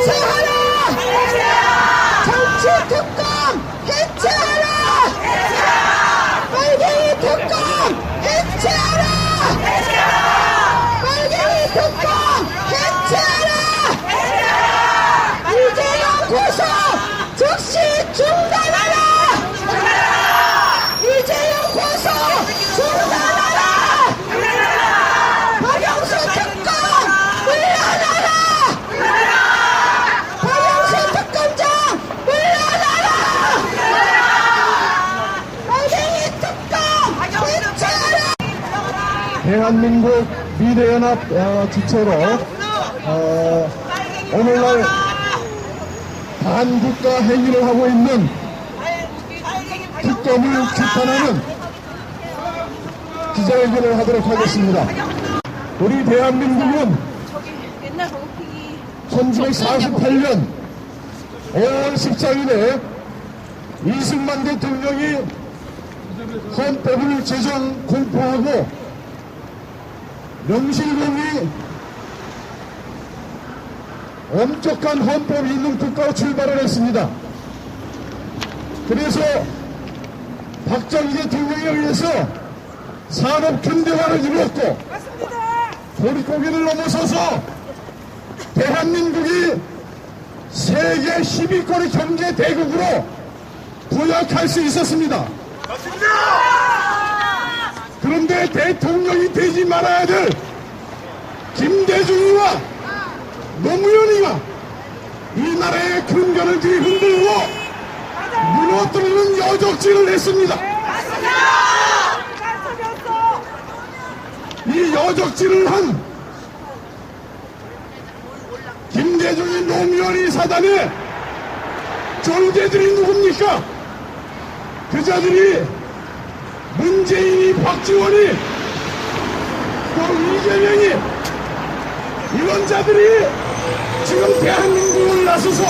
해체하라! 정치 특검 해체하라! 빨갱이 특검 해체하라! 빨갱이 특검 해체하라! 이재용 고소 즉시 중단하라! 이재용 고소 중단하라! 박영수 특검 물러나라! 박영수 특검장 물러나라! 빨갱이 특검 해체하라! 대한민국 미래연합 지체로 오늘날 반국가 행위를 하고 있는 특검을 규탄하는 기자회견을 하도록 하겠습니다. 우리 대한민국은 1948년 5월 14일에 이승만 대통령이 헌법을 제정 공포하고 명실공히 엄격한 헌법이 있는 국가로 출발을 했습니다. 그래서 박정희 대통령에 의해서 산업 근대화를 이루었고 보릿고개를 넘어서서 대한민국이 세계 10위권의 경제 대국으로 도약할 수 있었습니다. 그런데 대통령이 되지 말아야 될 김대중이와 노무현이가 이 나라의 근간을 뒤흔들고 무너뜨리는 여적질을 했습니다. 이 여적질을 한 김대중이 노무현이 사단의 존재들이 누굽니까? 그 자들이 문재인이 박지원이 또 이재명이 이런 자들이 지금 대한민국을 나서서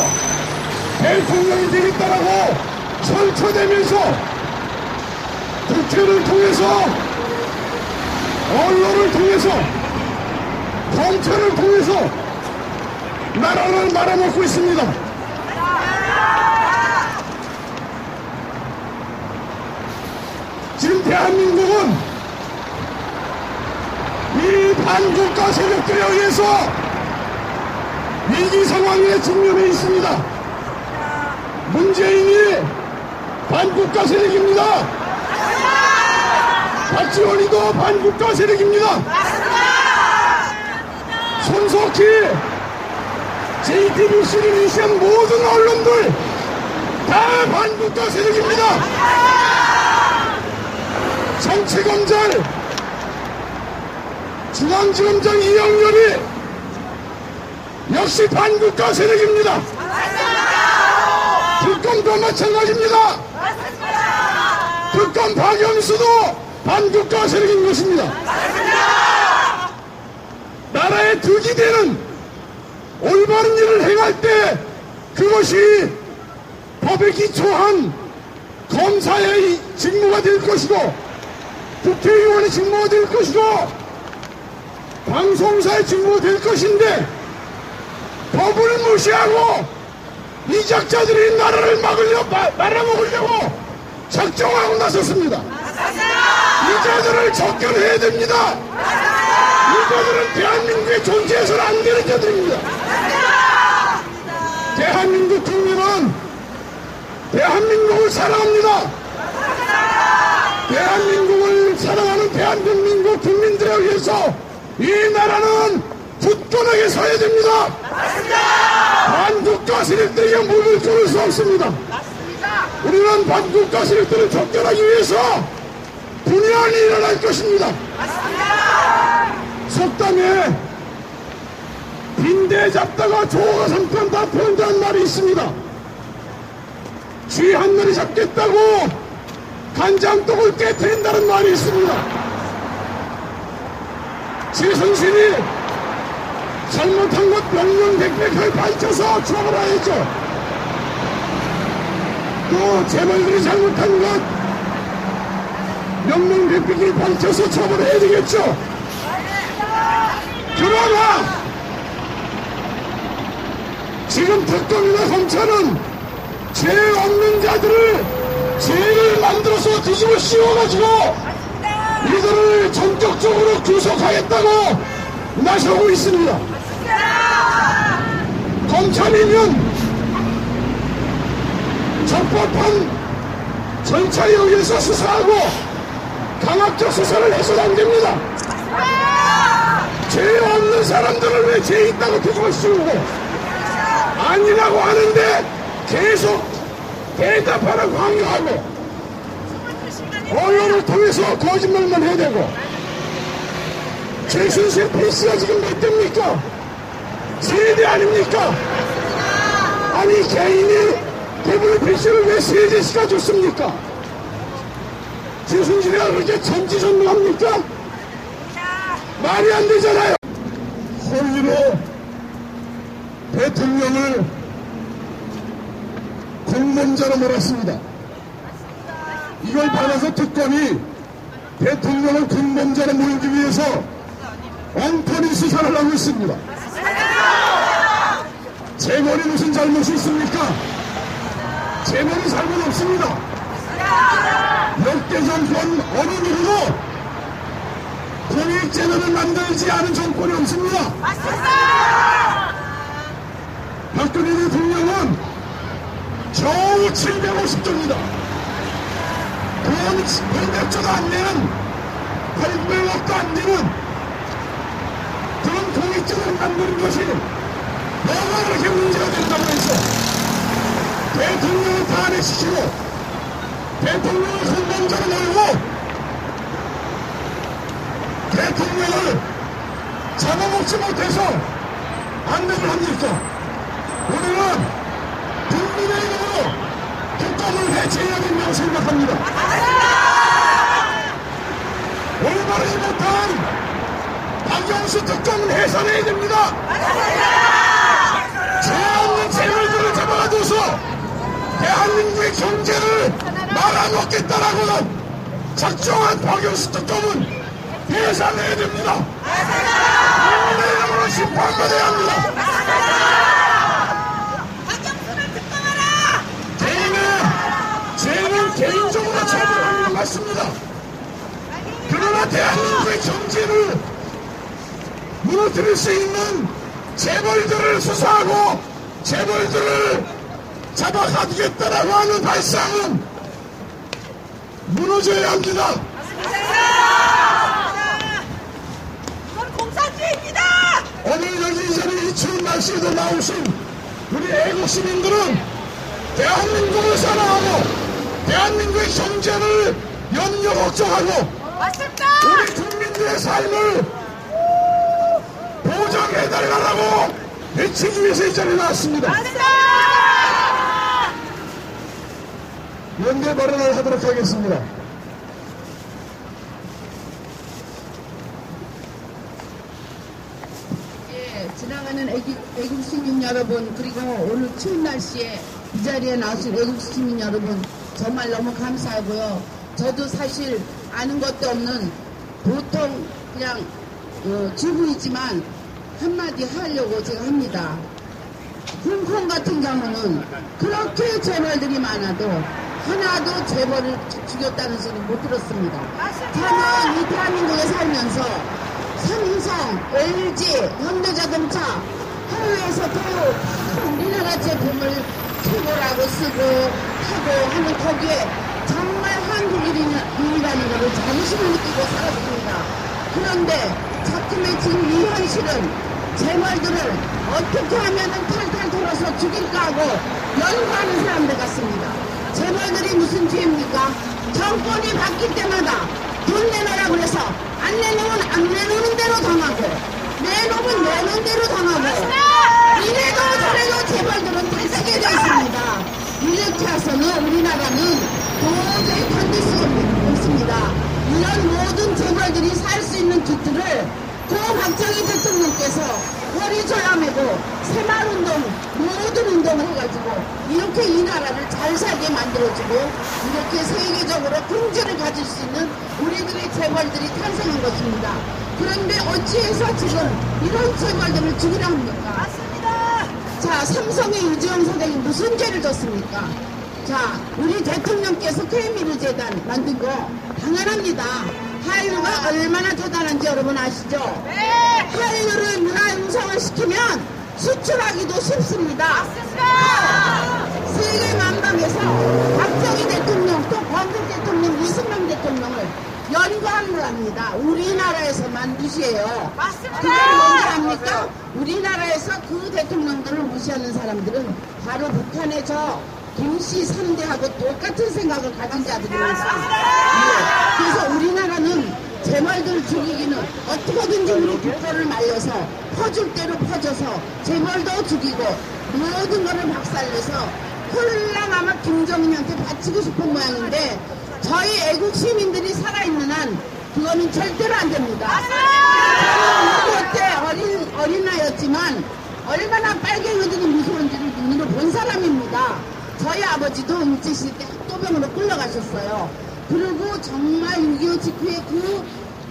대통령이 되겠다라고 설쳐대면서 국회를 통해서 언론을 통해서 검찰을 통해서 나라를 말아먹고 있습니다. 지금 대한민국은 이 반국가 세력들에 의해서 위기 상황에 직면해 있습니다. 문재인이 반국가 세력입니다. 박지원이도 반국가 세력입니다. 손석희, JTBC를 위시한 모든 언론들 다 반국가 세력입니다. 정치검찰 중앙지검장 이영렬이 역시 반국가 세력입니다. 특검도 마찬가지입니다. 특검 박영수도 반국가 세력인 것입니다. 나라의 득이 되는 올바른 일을 행할 때 그것이 법에 기초한 검사의 직무가 될 것이고 국회의원의 직무가 될 것이고 방송사의 직무가 될 것인데 법을 무시하고 이작자들이 나라를 말아먹으려고 작정하고 나섰습니다. 이자들을 적견해야 됩니다. 이자들은 대한민국에 존재해서는 안 되는 자들입니다. 대한민국 국민은 대한민국을 사랑합니다. 대한민국을 사랑하는 대한민국 국민들에 의해서 이 나라는 굳건하게 서야 됩니다. 반국가 세력들에게 무릎을 꿇을 수 없습니다. 우리는 반국가 세력들을 척결하기 위해서 분열이 일어날 것입니다. 속담에 빈대 잡다가 조가 삼간다 표현다는 말이 있습니다. 쥐 한 마리 잡겠다고 간장떡을 깨트린다는 말이 있습니다. 최순실이 잘못한 것 명명백백하게 밝혀서 처벌해야죠. 또 재벌들이 잘못한 것 명명백백하게 밝혀서 처벌해야 되겠죠. 그러나 지금 특검이나 검찰은 죄 없는 자들을 죄를 만들어서 뒤집어 씌워가지고 이들을 전격적으로 구속하겠다고 나서고 있습니다. 검찰이면 적법한 절차에 의해서 수사하고 강압적 수사를 해서는 안 됩니다. 죄 없는 사람들을 왜 죄 있다고 뒤집어 씌우고 아니라고 하는데 계속 대답하라고 강요하고 언론을 통해서 거짓말만 해대고 최순실 패스가 지금 몇 대입니까? 세대 아닙니까? 아니 개인이 대부분 패스를 왜 세대 시켜줬습니까? 최순실이가 그렇게 천지전능합니까? 말이 안 되잖아요. 허위로 대통령을 공범자로 몰았습니다. 이걸 받아서 특검이 대통령을 공범자로 몰기 위해서 엉터리 수사를 하고 있습니다. 재벌이 무슨 잘못이 있습니까? 재벌이 잘못 없습니다. 역대 정권 어느 누구도 공익제도를 만들지 않은 정권이 없습니다. 박근혜 대통령은 겨우 750조입니다. 돈 100조도 안 되는 800억도 안 되는 그런 공익제도를 만드는 것이 뭐가 그렇게 문제가 된다고 해서 대통령을 탄핵시키고 대통령을 공범자로 몰고 대통령을 잡아먹지 못해서 안 되는 합니까? 우리는 국민의힘으로 특검을 해체해야 된다고 생각합니다. 올바르지 못한 박영수 특검을 해산해야 됩니다. 죄 없는 재벌들을 잡아가둬서 대한민국의 경제를 말아먹겠다라고 작정한 박영수 특검은 해산해야 됩니다. 국민의힘으로 심판받아야 합니다. 죄는 개인적으로 처벌하는 것 맞습니다. 그러나 대한민국의 경제를 무너뜨릴 수 있는 재벌들을 수사하고 재벌들을 잡아가두겠다라고 하는 발상은 무너져야 합니다. 이건 공산주의입니다. 오늘 여기 이 자리에 이 추운 날씨에도 나오신 우리 애국 시민들은 대한민국을 사랑하고 대한민국의 경제를 염려 걱정하고 맞습니다. 우리 국민들의 삶을 보장해달라고 외치기 위해서 이 자리에 나왔습니다. 연대 발언을 하도록 하겠습니다. 예, 지나가는 애국 시민 여러분, 그리고 오늘 추운 날씨에 이 자리에 나오신 애국 시민 여러분 정말 너무 감사하고요. 저도 사실 아는 것도 없는 보통 그냥 주부이지만 한마디 하려고 제가 합니다. 홍콩 같은 경우는 그렇게 재벌들이 많아도 하나도 재벌을 죽였다는 소리 못 들었습니다. 저는 이 대한민국에 살면서 삼성, LG, 현대자동차 해외에서도 우리나라 제품을 최고라고 쓰고 하고 하는 거기에 정말 한국인이라는 것을 자부심을 느끼고 살았습니다. 그런데 작품의 지금 이 현실은 재벌들을 어떻게 하면 탈탈 털어서 죽일까 하고 연구하는 사람들 같습니다. 재벌들이 무슨 죄입니까? 정권이 바뀔 때마다 돈 내놔라 그래서 안 내놓으면 안 내놓는 대로 당하고 내놓으면 내놓은 대로 당하고 이래도 저래도 재벌들은 다 쓰게 되어 있습니다. 이렇게 해서는 우리나라는 도저히 견딜 수가 없습니다. 이런 모든 재벌들이 살 수 있는 기틀을 고 박정희 대통령께서 허리 조여매고 새마을운동 모든 운동을 해가지고 이렇게 이 나라를 잘 살게 만들어주고 이렇게 세계적으로 경제를 가질 수 있는 우리들의 재벌들이 탄생한 것입니다. 그런데 어찌해서 지금 이런 재벌들을 죽이려 합니까? 맞습니다. 자, 삼성의 유지영 사장이 무슨 죄를 졌습니까? 자, 우리 대통령께서 케이미르 재단 만든 거 당연합니다. 한류가 얼마나 대단한지 여러분 아시죠? 네. 한류를 문화 융성을 시키면 수출하기도 쉽습니다. 세계 만방에서 박정희 대통령 또 권국 대통령 이승만 대통령을 연관을 합니다. 우리나라에서만 무시해요. 맞습니다. 그건 뭔지 압니까? 우리나라에서 그 대통령들을 무시하는 사람들은 바로 북한의 저 김씨 3대하고 똑같은 생각을 가진 자들입니다. 예. 그래서 우리나라는 제 말들 죽이기는 어떻게든지 우리 국가를 말려서 퍼줄 대로 퍼져서 재벌도 죽이고 모든 것을 박살내서 홀랑 아마 김정은한테 바치고 싶은 모양인데 저희 애국 시민들이 살아있는 한 그거는 절대로 안 됩니다. 저는 6.25때 어린아이였지만 얼마나 빨갱이들이 무서운지를 눈으로 본 사람입니다. 저희 아버지도 일제시대 때 학도병으로 끌려가셨어요. 그리고 정말 6.25 직후에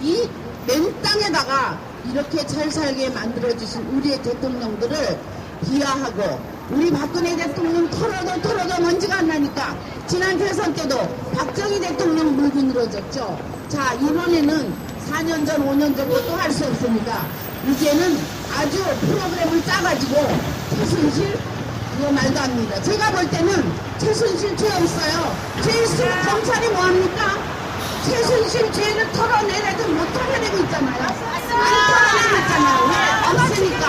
이 맨 땅에다가 이렇게 잘 살게 만들어주신 우리의 대통령들을 비하하고 우리 박근혜 대통령 털어도 먼지가 안 나니까 지난 대선 때도 박정희 대통령 물고 늘어졌죠. 자, 이번에는 4년 전, 5년 전 것도 할 수 없으니까 이제는 아주 프로그램을 짜가지고 최순실 그거 말도 안 됩니다. 제가 볼 때는 최순실 죄 없어요. 죄 있으면 검찰이 뭐합니까? 최순실 죄를 털어내려도 못 털어내고 있잖아요. 안 털어내고 있잖아요. 왜? 없으니까.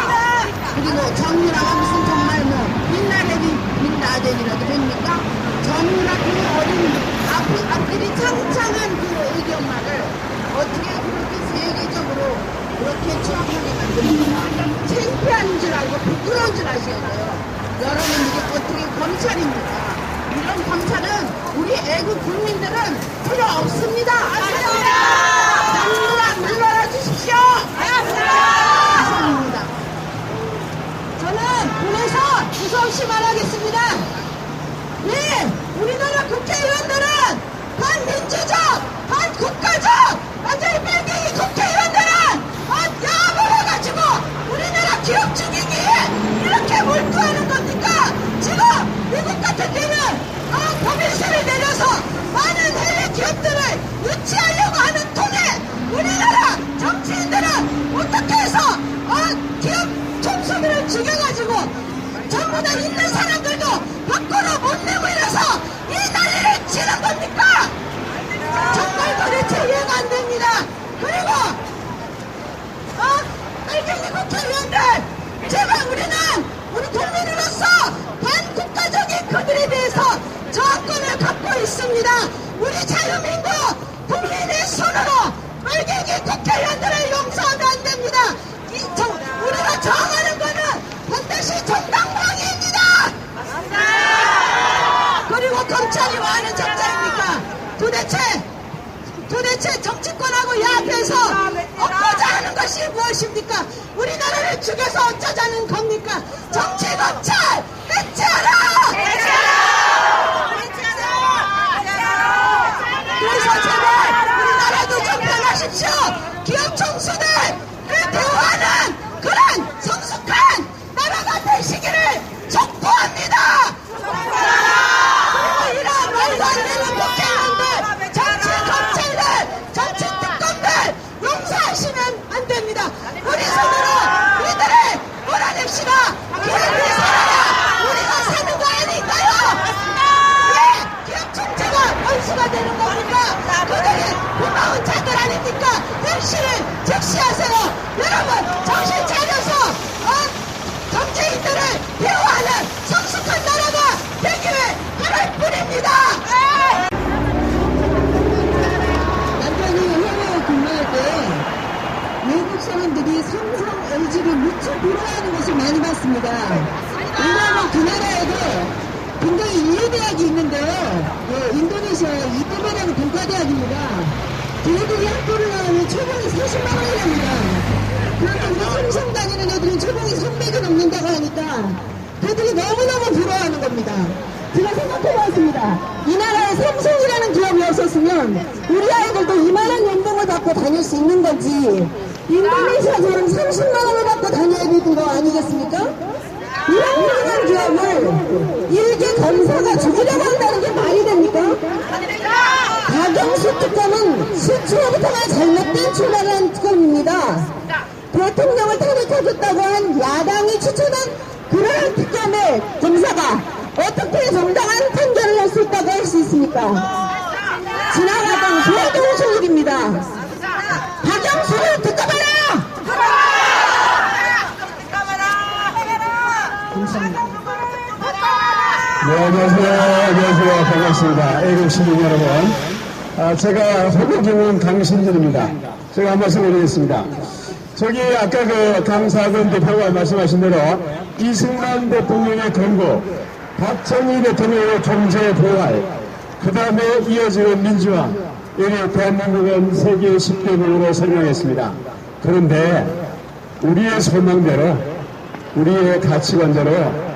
그리고 정유라가 무슨 정말 뭐 빈라덴이라도 됩니까? 정유라 그 어린 앞길이 창창한 그 의견말을 어떻게 그렇게 세계적으로 그렇게 추악하게 만듭니까? 창피한 줄 알고 부끄러운 줄 아셔야 돼요. 여러분들이 어떻게 검찰입니까? 이런 검찰은 우리 애국 국민들은 필요 없습니다. 전부 물러나 주십시오. 이상입니다. 저는 군에서 두서없이 말하겠습니다. 네, 우리나라 국회의원들은 반민주적, 반국가적, 완전히 빨갱이 국회의원들은 야합을 해가지고 우리나라 기업 죽이기에 이렇게 몰두하는 겁니까? 지금 미국 같은 데는 법인세를 내려서 많은 해외 기업들을 유치하려고 하는 통에 우리나라 정치인들은 어떻게 해서 기업 총수들을 죽여가지고 전부 다 있는 사람들도 밖으로 못 내고 이래서 이 난리를 치는 겁니까? 정말 도대체 이해가 안 됩니다. 그리고 빨갱이 국회의원들 제발 우리 국민으로서 반국가적인 그들에 대해서 저권을 갖고 있습니다. 우리 자유민주 국민의 손으로 빨갱이 국회의원들을 용서하면 안 됩니다. 우리가 저항하는 거는 반드시 정당방위입니다. 그리고 검찰이 뭐 하는 작자입니까? 도대체 정치권하고 야합해서 얻고자 하는 것이 무엇입니까? 우리나라를 죽여서 어쩌자는 겁니까? 정치검찰 해체하라! 그래서 제발 우리나라도 좀 변하십시오. 기업 총수들 그 대우하는 그런 성숙한 나라가 되시기를 촉구합니다. 그리고 이런 말도 안 되는 국회의원들, 정치 검찰들, 정치 특검들 용서하시면 안 됩니다. 우리 손으로 이들을 몰아냅시다. 기업이 살아야 우리가 사는 거 아닌가요? 왜 기업 총재가 원수가 되는 겁니까? 그들이 고마운 자들 아닙니까? 현실을 적시하세요. 여러분 정신 차려서 정치인들을 대우하는 성숙한 나라가 되기를 바랄 뿐입니다. 남편이 해외에 근무할 때 외국 사람들이 삼성, LG를 무척 부러워하는 것을 많이 봤습니다. 왜냐하면 그 나라에도 굉장히 인류대학이 있는데요. 인도네시아 이토메라는 공과대학입니다. 걔네들이 학교를 나오면 초봉이 40만 원이랍니다. 그런데 우리 삼성 다니는 애들은 초봉이 300이 넘는다고 하니까 걔들이 너무너무 부러워하는 겁니다. 제가 생각해봤습니다. 이 나라에 삼성이라는 기업이 없었으면 우리 아이들도 이만한 연봉을 받고 다닐 수 있는 건지 인도네시아처럼 30만 원을 받고 다녀야 되는 거 아니겠습니까? 이런 특검을 일개 검사가 죽이려고 한다는 게 말이 됩니까? 박영수 특검은 시초부터가 잘못된 출발한 특검입니다. 대통령을 탄핵해줬다고 한 야당이 추천한 그러한 특검의 검사가 어떻게 정당한 판결을 할 수 있다고 할 수 있습니까? 지나가던 소동 소득입니다. 박영수를 특검하라! 네, 안녕하세요. 반갑습니다. 애국 시민 여러분. 제가 호국경은 강신진입니다. 제가 한 말씀 드리겠습니다. 저기 아까 그 강사근 대표가 말씀하신 대로 이승만 대통령의 권고, 박정희 대통령의 경제 보활, 그 다음에 이어지는 민주화, 여기 대한민국은 세계 10개국으로 설명했습니다. 그런데 우리의 소망대로, 우리의 가치관대로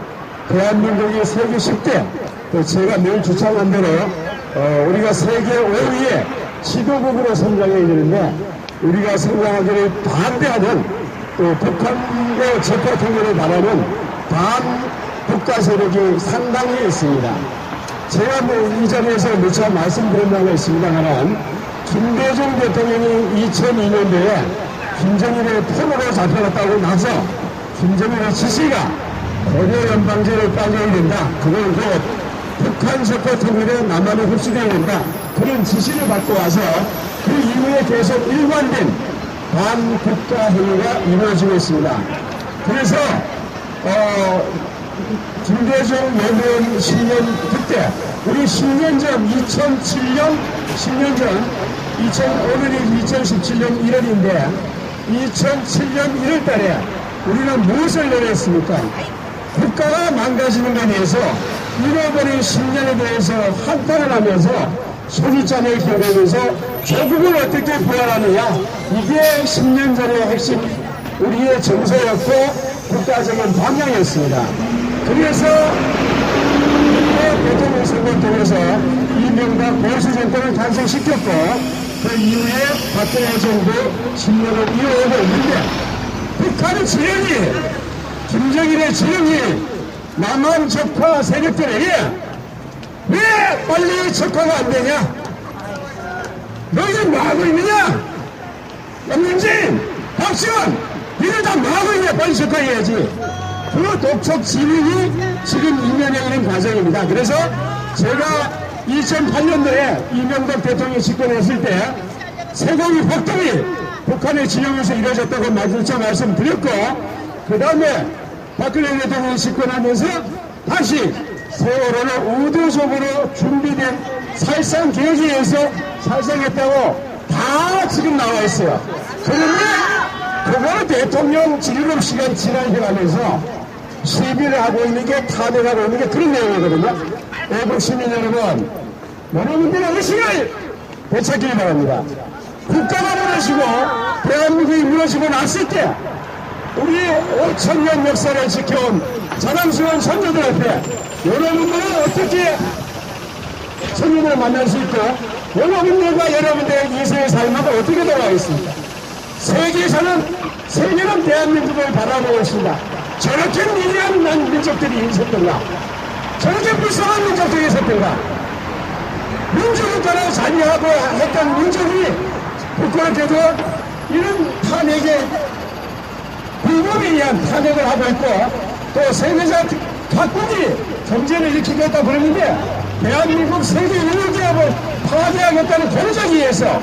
대한민국이 세계 10대, 또 제가 늘 주창한 대로 우리가 세계 5위의 지도국으로 성장해야 되는데 우리가 성장하기를 반대하는 또 북한과 적화 통일을 바라는 반국가 세력이 상당히 있습니다. 제가 이 자리에서 누차 말씀드린 바가 있습니다만 김대중 대통령이 2002년도에 김정일의 포로로 잡혀갔다고 나서 김정일의 지시가 고려연방제를 빨려야 된다. 그걸 곧 북한 적화 통일에 남한을 흡수되어야 된다. 그런 지시를 받고 와서 그 이후에 계속 일관된 반국가 행위가 이루어지고 있습니다. 그래서 김대중 노무현 10년 그때 우리 10년 전 2007년 10년 전 오늘이 2017년 1월인데 2007년 1월 달에 우리는 무엇을 내렸습니까? 국가가 망가지는 것에 대해서 잃어버린 10년에 대해서 한탄을 하면서 소리잔을 겨루면서 조국을 어떻게 부활하느냐, 이게 10년 전의 핵심 우리의 정서였고 국가적인 방향이었습니다. 그래서 대통령 선거를 통해서 이명박 보수 정권을 탄생시켰고 그 이후에 박근혜 정부 10년을 이어오고 있는데 북한의 지령이, 김정일의 지령이 남한 적화 세력들에게 왜 빨리 적화가 안 되냐? 너희들 뭐 하고 있느냐? 양민진, 박지원, 니들 다 뭐 하고 있냐? 빨리 적화해야지. 그 독촉 지령이 지금 임명해 있는 과정입니다. 그래서 제가 2008년도에 이명박 대통령이 집권했을 때 세공이 폭동이 북한의 지령에서 이루어졌다고 말씀드렸고 그 다음에 박근혜 대통령이 집권하면서 다시 세월호를 의도적으로 준비된 살상 계획에서 살상했다고 다 지금 나와 있어요. 그런데 그거는 대통령 질급 시간 지난해가면서 시비를 하고 있는 게 탄핵하고 있는 게 그런 내용이거든요. 애국 시민 여러분, 여러분들의 의식을 되찾기를 바랍니다. 국가가 무너지고 대한민국이 무너지고 났을 때 우리 5,000년 역사를 지켜온 자랑스러운 선조들 앞에 여러분들은 어떻게 선조들을 만날 수 있고 여러분들과 여러분들의 인생의 삶은 어떻게 돌아가겠습니까? 세계는 대한민국을 바라보고 있습니다. 저렇게 미개한 민족들이 있었던가? 저렇게 불쌍한 민족들이 있었던가? 민주국가를 잔여하고 했던 민족이 부끄럽게도 이런 탄핵에 불법에 의한 탄핵을 하고 있고 또 세계적 각국이 경제를 일으키겠다 그러는데 대한민국 세계 1위기업을 파괴하겠다는 공작에 의해서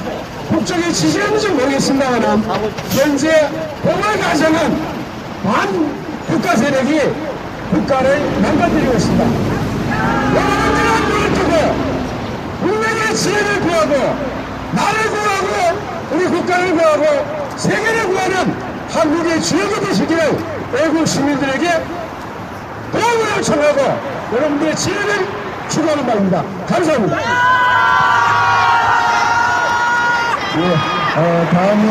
국정에 지시했는지 모르겠습니다만 현재 공을 가정한 반국가 세력이 국가를 망가뜨리고 있습니다. 여러분들은 눈을 뜨고 국민의 지혜를 구하고 나를 구하고 우리 국가를 구하고 세계를 구하는 한국의 주역이 되시기를 애국 시민들에게 도움을 요청하고 여러분들의 지혜를 추구하는 바입니다. 감사합니다. 다음은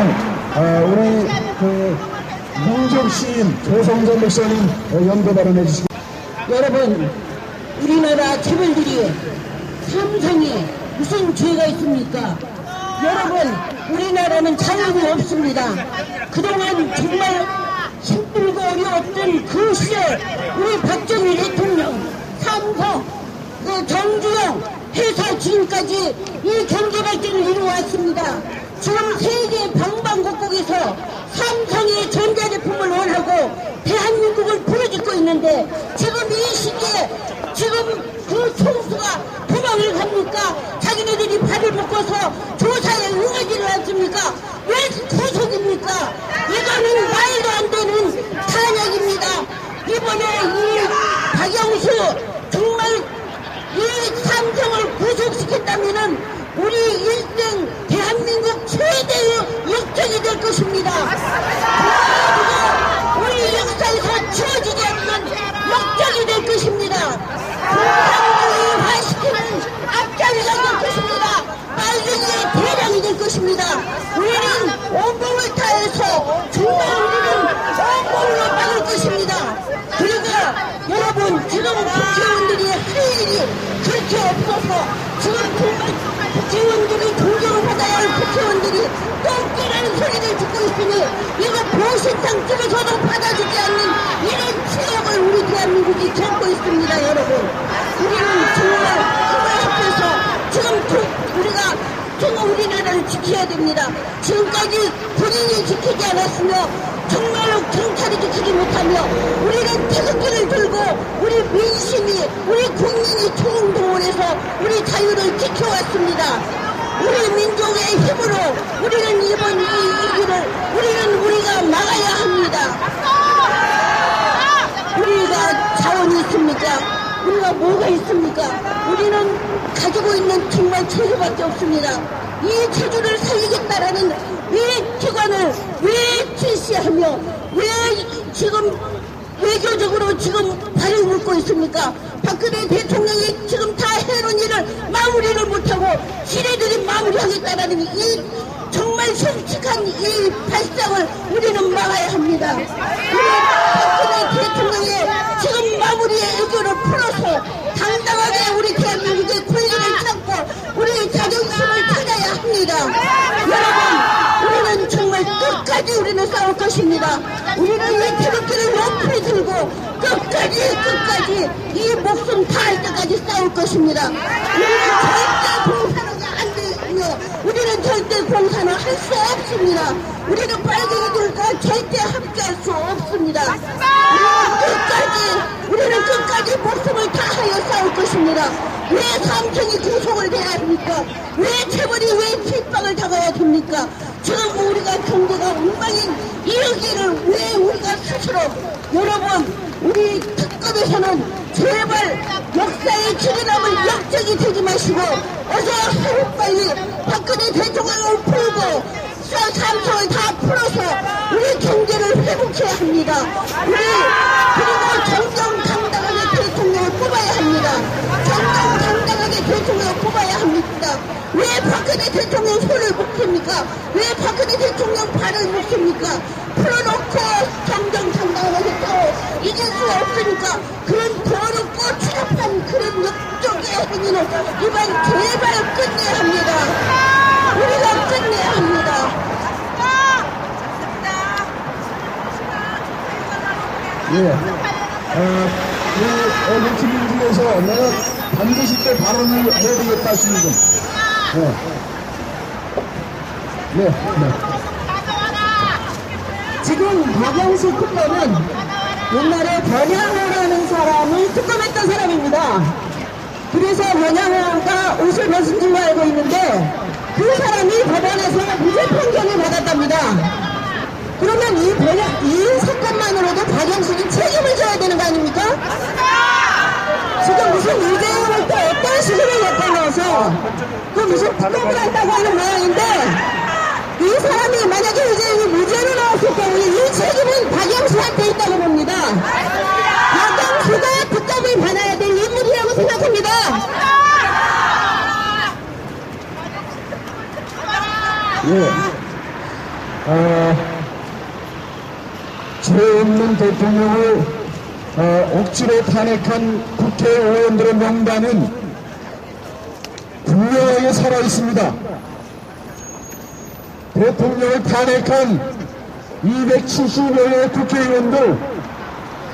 우리 민족시인 조성전 목사님 연대 발언해 주시기 여러분, 우리나라 체벌들이 삼성에 무슨 죄가 있습니까? 여러분, 우리나라는 자유가 없습니다. 그동안 정말 힘들고 어려웠던 그 시절 우리 박정희 대통령 정주영 해서 지금까지 이 경제 발전을 이루어왔습니다. 지금 세계 방방곡곡에서 삼성의 전자제품을 원하고 대한민국을 부르짖고 있는데 지금 이 시기에 지금 그 총수가 도망을 갑니까? 자기네들이 발을 묶어서 조사에 응하지를 않습니까? 왜 구속입니까? 이거는 말도 안 되는 탄핵입니다. 이번에 이 박영수 정말 이 삼성을 구속시켰다면은 우리 일등 대한민국 최대의 역적이 될 것입니다. 우리 역사에서 지워지지 않는 역적이 될 것입니다. 공산주의화시키는 앞장이가 될 것입니다. 빨갱이의 대량이 될 것입니다. 우리는 온몸을 다해서 정말 우리는 온몸으로 막을 것입니다. 그리고 여러분 지금 국회의원들이 할 일이 그렇게 없어서 지금 정말 국회의원들이 존경을 받아야 할 국회의원들이 똥개라는 소리를 듣고 있으니 이거 보신상 쪽에서도 받아주지 않는 이런 치욕을 우리 대한민국이 겪고 있습니다. 여러분 우리는 정말 그걸 합해서 지금 우리가 정말 우리나라를 지켜야 됩니다. 지금까지 본인이 지키지 않았으며 정말로 경찰이 지키지 못하며 우리는 태극기를 들고 우리 민심이 우리 국민이 총동원해서 우리 자유를 지켜왔습니다. 우리 민족의 힘으로 우리는 이번 이 위기를 우리가 막아야 합니다. 우리가 자원이 있습니까? 우리가 뭐가 있습니까? 우리는 가지고 있는 정말 체주밖에 없습니다. 이 체주를 살리겠다라는 왜 기관을 왜 실시하며 왜 지금 외교적으로 지금 발을 묶고 있습니까? 박근혜 대통령이 지금 다 해놓은 일을 마무리를 못하고 지네들이 마무리하겠다라는 이 정말 솔직한 이 발상을 우리는 막아야 합니다. 우리 박근혜 대통령의 지금 마무리의 애교를 풀어서 당당하게 우리 대한민국의 권리를 찾고 우리 자존심을 찾아야 합니다. 여러분 우리는 정말 끝까지 우리는 싸울 것입니다. 우리는 이 태극기를 높이 들고 끝까지 이 목숨 다할 때까지 싸울 것입니다. 우리는 절대 공산화가 안 되며 우리는 절대 공산화 할 수 없습니다. 우리는 빨갱이들과 절대 함께할 수 없습니다. 우리는 끝까지 목숨을 다하여 싸울 것입니다. 왜 삼성이 구속을 해야 합니까? 왜 재벌이 왜 핍박을 당해야 됩니까? 지금 우리가 경제가 엉망인 이 여기를 왜 우리가 스스로 여러분 우리 특검에서는 제발 역사의 지리남을 역적이 되지 마시고 어서 하루빨리 박근혜 대통령을 풀고 삼성을 다 풀어서 우리 경제를 회복해야 합니다. 그리고 정정당당하게 대통령을 뽑아야 합니다. 정정당당하게 대통령을 뽑아야 합니다. 왜 박근혜 대통령 손을 묶습니까? 왜 박근혜 대통령 발을 묶습니까? 풀어놓고 정정당당하게 또 이길 수 없으니까 그런 더럽고 추잡한 그런 역적의 행위는 이번 제발 끝내야 합니다. 우리가 끝내야 합니다. 우리 팀을 중에서 내가 반드시 또 발언을 해야 되겠다 하시는 분. 네. 지금 박영수 특검은 옛날에 변양호라는 사람을 특검했던 사람입니다. 그래서 변양호가 옷을 벗은 줄로 알고 있는데 그 사람이 법원에서 무죄 판결을 받았답니다. 그러면 이 사건만으로도 박영수는 책임을 져야 되는 거 아닙니까? 지금 무슨 유죄형을 또 어떤 식으로 엿보면서 그 무슨 특검을 한다고 하는 모양인데 이 사람이 만약에 유죄형이 무죄로 나왔을 경우에 이 책임은 박영수한테 있다고 봅니다. 박영수가 특검을 받아야 될 인물이라고 생각합니다. 죄 없는 대통령을 억지로 탄핵한 국회의원들의 명단은 분명하게 살아있습니다. 대통령을 탄핵한 270여의 국회의원들,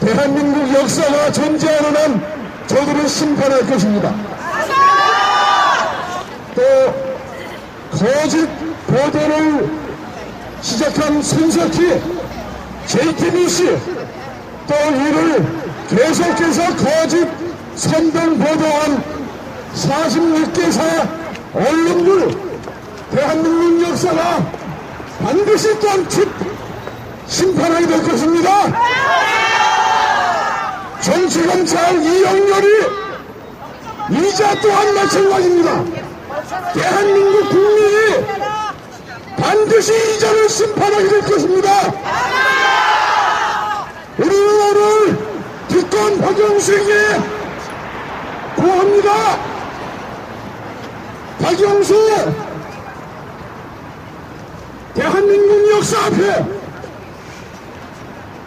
대한민국 역사가 존재하는 한 저들을 심판할 것입니다. 또 거짓 보도를 시작한 손석희, JTBC, 또 이를 계속해서 거짓 선동 보도한 46개사 언론들, 대한민국 역사가 반드시 또한 심판하게 될 것입니다. 정치검찰 이영렬이 이자 또한 마찬가지입니다. 대한민국 국민이 반드시 이자를 심판하게 될 것입니다. 우리는 오늘 특권 박영수에게 구합니다. 박영수, 대한민국 역사 앞에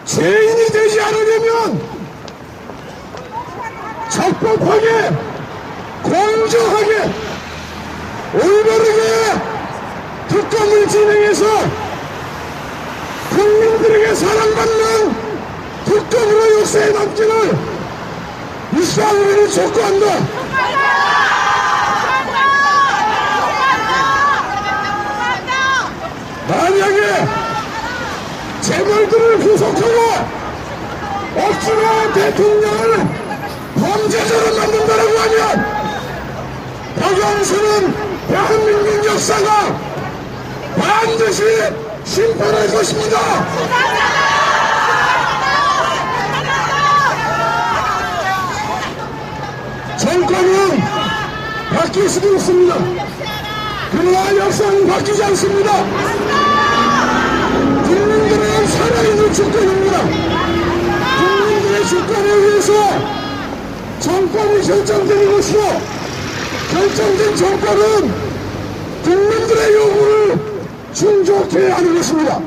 죄인이 되지 않으려면 적법하게, 공정하게, 올바르게 특검을 진행해서 국민들에게 사랑받는 특검으로 역사에 남기를 이스라엘을 촉구한다. 만약에 재벌들을 구속하고 억지로 대통령을 범죄자로 만든다라고 하면 박영수는 대한민국 역사가 반드시 심판할 것입니다. 정권은 바뀔 수도 있습니다. 그러나 역사는 바뀌지 않습니다. 국민들은 살아있는 주권입니다. 국민들의 주권에 의해서 정권이 결정되는 것이고, 결정된 정권은 국민들의 요구를 충족해야 하는 것입니다.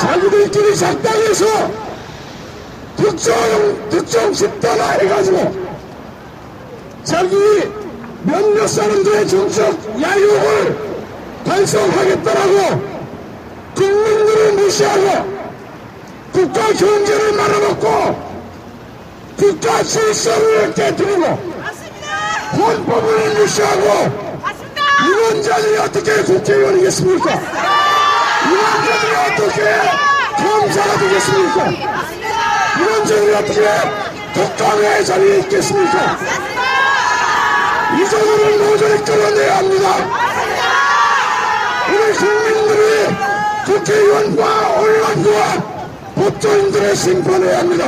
자기들끼리 작당해서 특정 집단화 해가지고 자기 몇몇 사람들의 정책 야욕을 달성하겠다라고 국민들을 무시하고 국가 경제를 말아먹고 국가 질서를 깨뜨리고 헌법을 무시하고 이런 자들이 어떻게 국회의원이겠습니까? 이런 자들이 어떻게 검사가 되겠습니까? 이런 자들이 어떻게 특검의 자리에 있겠습니까? 이 자들을 모조리 끌어내야 합니다. 우리 국민들이 국회의원과 언론과 법조인들의 심판해야 합니다.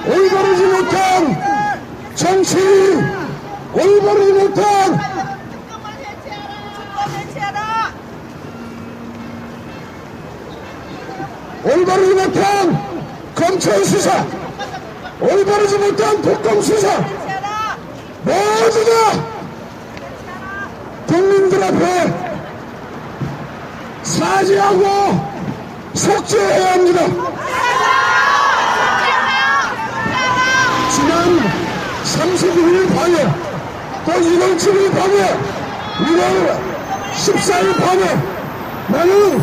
올바르지 못한 정치인, 올바르지 못한 올바르지 못한 검찰 수사, 올바르지 못한 특검 수사 모두 다 국민들 앞에 사죄하고 속죄해야 합니다. 지난 31일 밤에, 또 1월 7일 밤에, 1월 14일 밤에 나는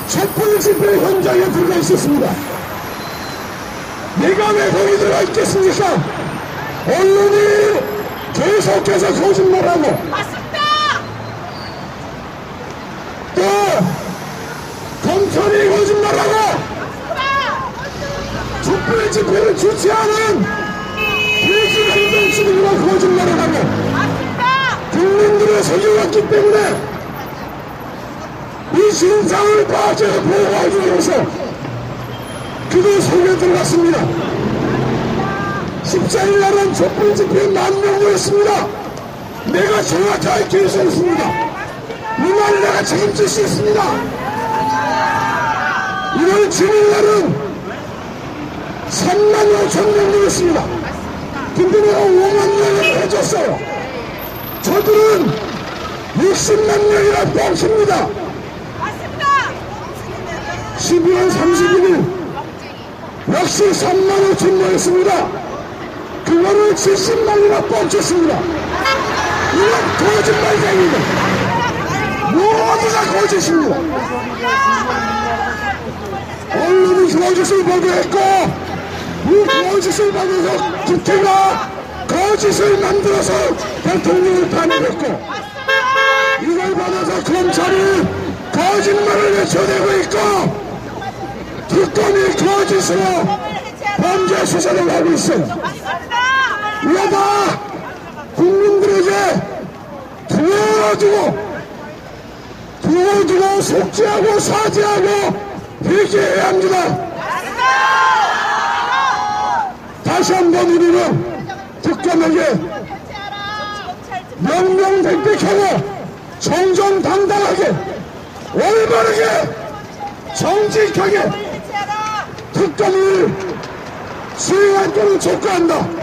촛불 집회 현장에 들어가 있었습니다. 내가 왜 거기 들어가 있겠습니까? 언론이 계속해서 거짓말하고 또 검찰이 거짓말하고 촛불 집회를 주최하는 대신 행정치들과 거짓말을 하고 국민들을 속여왔기 때문에 이 진상을 빠져 보호하기 위해서 그도 속에 들어갔습니다. 14일 날은 촛불 집회 10,000명 모였습니다. 내가 정확하게 계산했습니다. 이 말 내가 책임질 수 있습니다. 1월 7일 날은 35,000명 모였습니다. 근데 내가 5만 명을 해줬어요. 저들은 60만 명이라 뻥칩니다. 12월 31일 역시 35,000 모였습니다. 그거를 70만이나 뻥쳤습니다. 이건 거짓말쟁이들, 모두 다 거짓입니다. 언론이 거짓을 보도했고 이 거짓을 받아서 국회가 거짓을 만들어서 대통령을 탄핵했고 이걸 받아서 검찰이 거짓말을 외쳐내고 있고 특검이 거짓으로 범죄 수사를 하고 있어요. 이러다 국민들에게 두어두고 속죄하고 사죄하고 회개해야 합니다. 다시 한번 우리는 특검에게 명명백백하고 정정당당하게 올바르게 정직하게 특검을 수행할 것을 촉구한다.